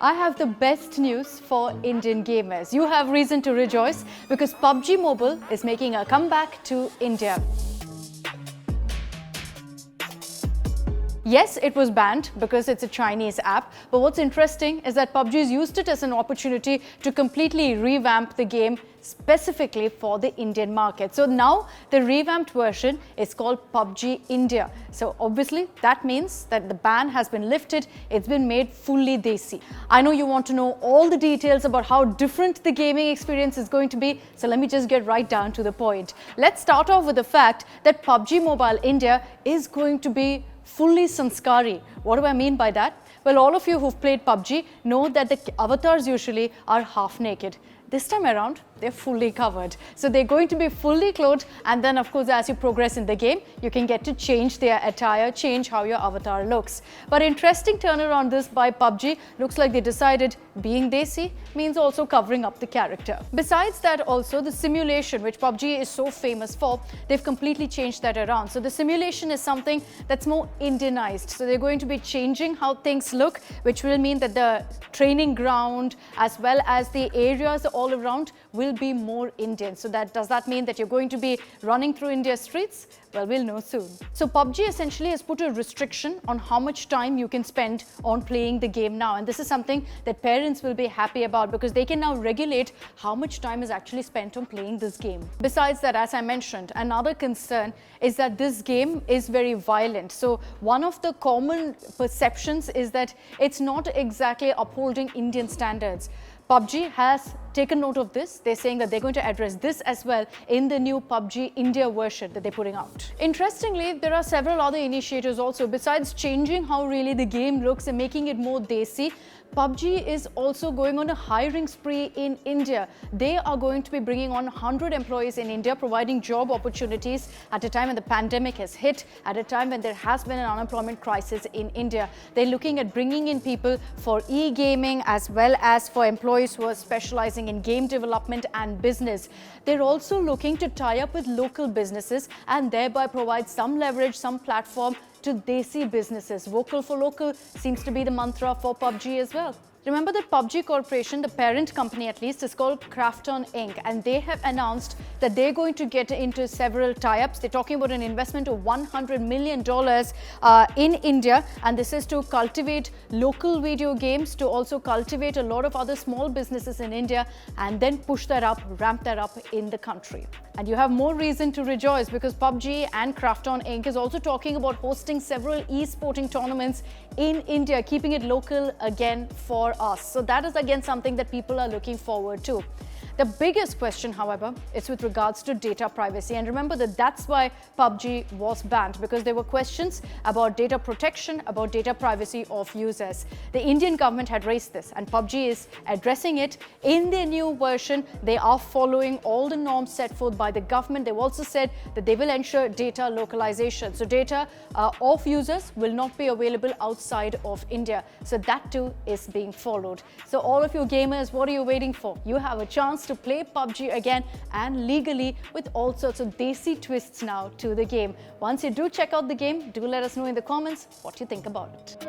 I have the best news for Indian gamers. You have reason to rejoice because PUBG Mobile is making a comeback to India. Yes, it was banned because it's a Chinese app, but what's interesting is that PUBG's used it as an opportunity to completely revamp the game specifically for the Indian market. So now the revamped version is called PUBG India. So obviously that means that the ban has been lifted, it's been made fully Desi. I know you want to know all the details about how different the gaming experience is going to be, so let me just get right down to the point. Let's start off with the fact that PUBG Mobile India is going to be fully sanskari. What do I mean by that? Well, all of you who've played PUBG know that the avatars usually are half naked. This time around, they're fully covered. So they're going to be fully clothed, and then of course as you progress in the game, you can get to change their attire, change how your avatar looks. But interesting turnaround this by PUBG. Looks like they decided being Desi means also covering up the character. Besides that, also the simulation, which PUBG is so famous for, they've completely changed that around. So the simulation is something that's more Indianized. So they're going to be changing how things look, which will mean that the training ground as well as the areas all around will be more Indian. So does that mean that you're going to be running through India's streets? Well, we'll know soon. So PUBG essentially has put a restriction on how much time you can spend on playing the game now. And this is something that parents will be happy about because they can now regulate how much time is actually spent on playing this game. Besides that, as I mentioned, another concern is that this game is very violent. So one of the common perceptions is that it's not exactly upholding Indian standards. PUBG has taken note of this. They're saying that they're going to address this as well in the new PUBG India version that they're putting out. Interestingly, there are several other initiatives also. Besides changing how really the game looks and making it more Desi, PUBG is also going on a hiring spree in India. They are going to be bringing on 100 employees in India, providing job opportunities at a time when the pandemic has hit, at a time when there has been an unemployment crisis in India. They're looking at bringing in people for e-gaming as well as for employees who are specializing in game development and business. They're also looking to tie up with local businesses and thereby provide some leverage, some platform to Desi businesses. Vocal for local seems to be the mantra for PUBG as well. Remember that PUBG Corporation, the parent company at least, is called Krafton Inc. and they have announced that they're going to get into several tie-ups. They're talking about an investment of $100 million in India, and this is to cultivate local video games, to also cultivate a lot of other small businesses in India and then push that up, ramp that up in the country. And you have more reason to rejoice because PUBG and Krafton Inc. is also talking about hosting several e-sporting tournaments in India, keeping it local again for us. So that is again something that people are looking forward to. The biggest question, however, is with regards to data privacy. And remember that that's why PUBG was banned, because there were questions about data protection, about data privacy of users. The Indian government had raised this and PUBG is addressing it in their new version. They are following all the norms set forth by the government. They've also said that they will ensure data localization. So data of users will not be available outside of India. So that too is being followed. So all of you gamers, what are you waiting for? You have a chance to play PUBG again and legally with all sorts of Desi twists now to the game. Once you do check out the game, do let us know in the comments what you think about it.